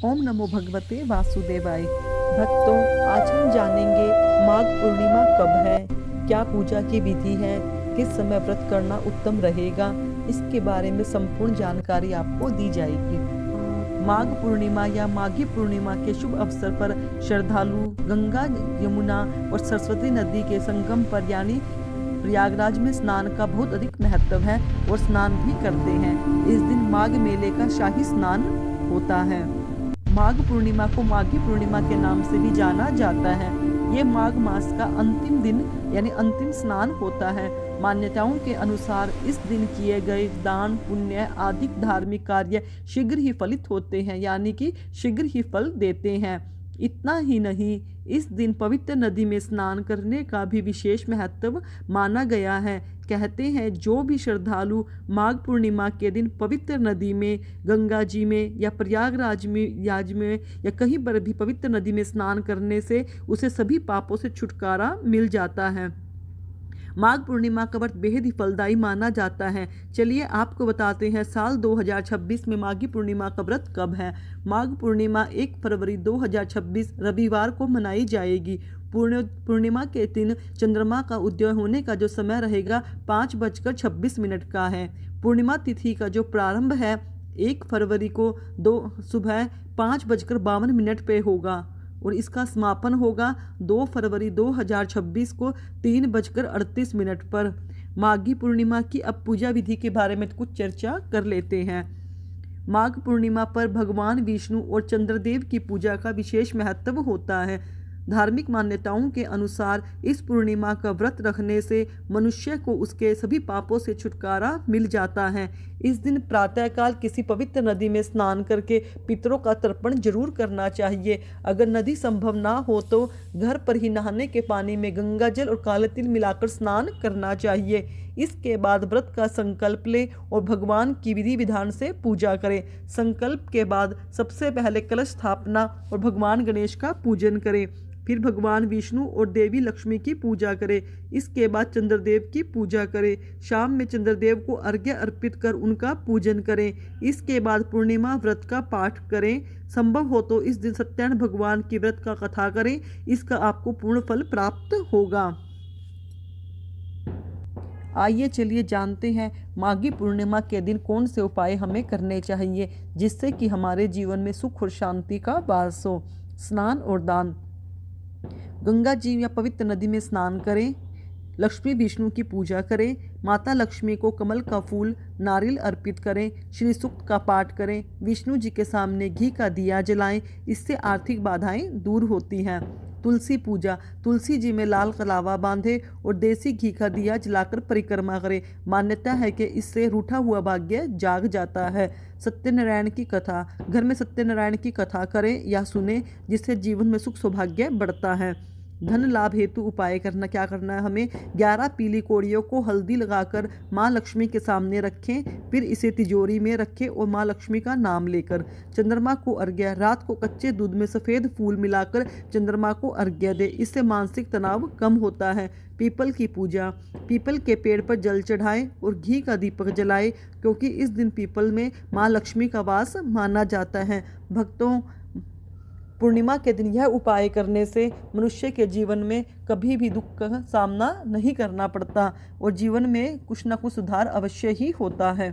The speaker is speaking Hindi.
ओम नमो भगवते वासुदेवाय। भक्तों, आज हम जानेंगे माघ पूर्णिमा कब है, क्या पूजा की विधि है, किस समय व्रत करना उत्तम रहेगा। इसके बारे में संपूर्ण जानकारी आपको दी जाएगी। माघ पूर्णिमा या माघी पूर्णिमा के शुभ अवसर पर श्रद्धालु गंगा, यमुना और सरस्वती नदी के संगम पर यानी प्रयागराज में स्नान का बहुत अधिक महत्व है और स्नान भी करते हैं। इस दिन माघ मेले का शाही स्नान होता है। माघ पूर्णिमा को माघी पूर्णिमा के नाम से भी जाना जाता है। ये माघ मास का अंतिम दिन यानी अंतिम स्नान होता है। मान्यताओं के अनुसार इस दिन किए गए दान, पुण्य आदि धार्मिक कार्य शीघ्र ही फलित होते हैं यानी कि शीघ्र ही फल देते हैं। इतना ही नहीं, इस दिन पवित्र नदी में स्नान करने का भी विशेष महत्व माना गया है। कहते हैं जो भी श्रद्धालु माघ पूर्णिमा के दिन पवित्र नदी में, गंगा जी में या प्रयागराज में या कहीं पर भी पवित्र नदी में स्नान करने से उसे सभी पापों से छुटकारा मिल जाता है। माघ पूर्णिमा का व्रत बेहद ही फलदायी माना जाता है। चलिए आपको बताते हैं साल 2026 में माघी पूर्णिमा का व्रत कब है। माघ पूर्णिमा 1 फरवरी 2026 रविवार को मनाई जाएगी। पूर्णिमा के दिन चंद्रमा का उदय होने का जो समय रहेगा 5:26 का है। पूर्णिमा तिथि का जो प्रारंभ है 1 फरवरी को सुबह 5:52 पे होगा और इसका समापन होगा 2 फरवरी 2026 को 3:38 पर। माघी पूर्णिमा की अब पूजा विधि के बारे में कुछ चर्चा कर लेते हैं। माघ पूर्णिमा पर भगवान विष्णु और चंद्रदेव की पूजा का विशेष महत्व होता है। धार्मिक मान्यताओं के अनुसार इस पूर्णिमा का व्रत रखने से मनुष्य को उसके सभी पापों से छुटकारा मिल जाता है। इस दिन प्रातःकाल किसी पवित्र नदी में स्नान करके पितरों का तर्पण जरूर करना चाहिए। अगर नदी संभव ना हो तो घर पर ही नहाने के पानी में गंगा जल और काले तिल मिलाकर स्नान करना चाहिए। इसके बाद व्रत का संकल्प ले और भगवान की विधि विधान से पूजा करें। संकल्प के बाद सबसे पहले कलश स्थापना और भगवान गणेश का पूजन करें। फिर भगवान विष्णु और देवी लक्ष्मी की पूजा करें। इसके बाद चंद्रदेव की पूजा करें। शाम में चंद्रदेव को अर्घ्य अर्पित कर उनका पूजन करें। इसके बाद पूर्णिमा व्रत का पाठ करें। संभव हो तो इस दिन सत्यनारायण भगवान की व्रत का कथा करें। इसका आपको पूर्ण फल प्राप्त होगा। आइए चलिए जानते हैं माघी पूर्णिमा के दिन कौन से उपाय हमें करने चाहिए जिससे कि हमारे जीवन में सुख और शांति का वास हो। स्नान और दान। गंगा जी या पवित्र नदी में स्नान करें। लक्ष्मी विष्णु की पूजा करें। माता लक्ष्मी को कमल का फूल नारियल अर्पित करें। श्री सूक्त का पाठ करें। विष्णु जी के सामने घी का दिया जलाएं। इससे आर्थिक बाधाएं दूर होती हैं। तुलसी पूजा। तुलसी जी में लाल कलावा बांधे और देसी घी का दिया जलाकर परिक्रमा करें। मान्यता है कि इससे रूठा हुआ भाग्य जाग जाता है। सत्यनारायण की कथा। घर में सत्यनारायण की कथा करें या सुने जिससे जीवन में सुख सौभाग्य बढ़ता है। धन लाभ हेतु उपाय करना। क्या करना है हमें 11 पीली कोड़ियों को हल्दी लगाकर माँ लक्ष्मी के सामने रखें। फिर इसे तिजोरी में रखें और माँ लक्ष्मी का नाम लेकर चंद्रमा को अर्घ्य। रात को कच्चे दूध में सफ़ेद फूल मिलाकर चंद्रमा को अर्घ्य दे। इससे मानसिक तनाव कम होता है। पीपल की पूजा। पीपल के पेड़ पर जल चढ़ाएं और घी का दीपक जलाएं क्योंकि इस दिन पीपल में माँ लक्ष्मी का वास माना जाता है। भक्तों, पूर्णिमा के दिन यह उपाय करने से मनुष्य के जीवन में कभी भी दुख का सामना नहीं करना पड़ता और जीवन में कुछ न कुछ सुधार अवश्य ही होता है।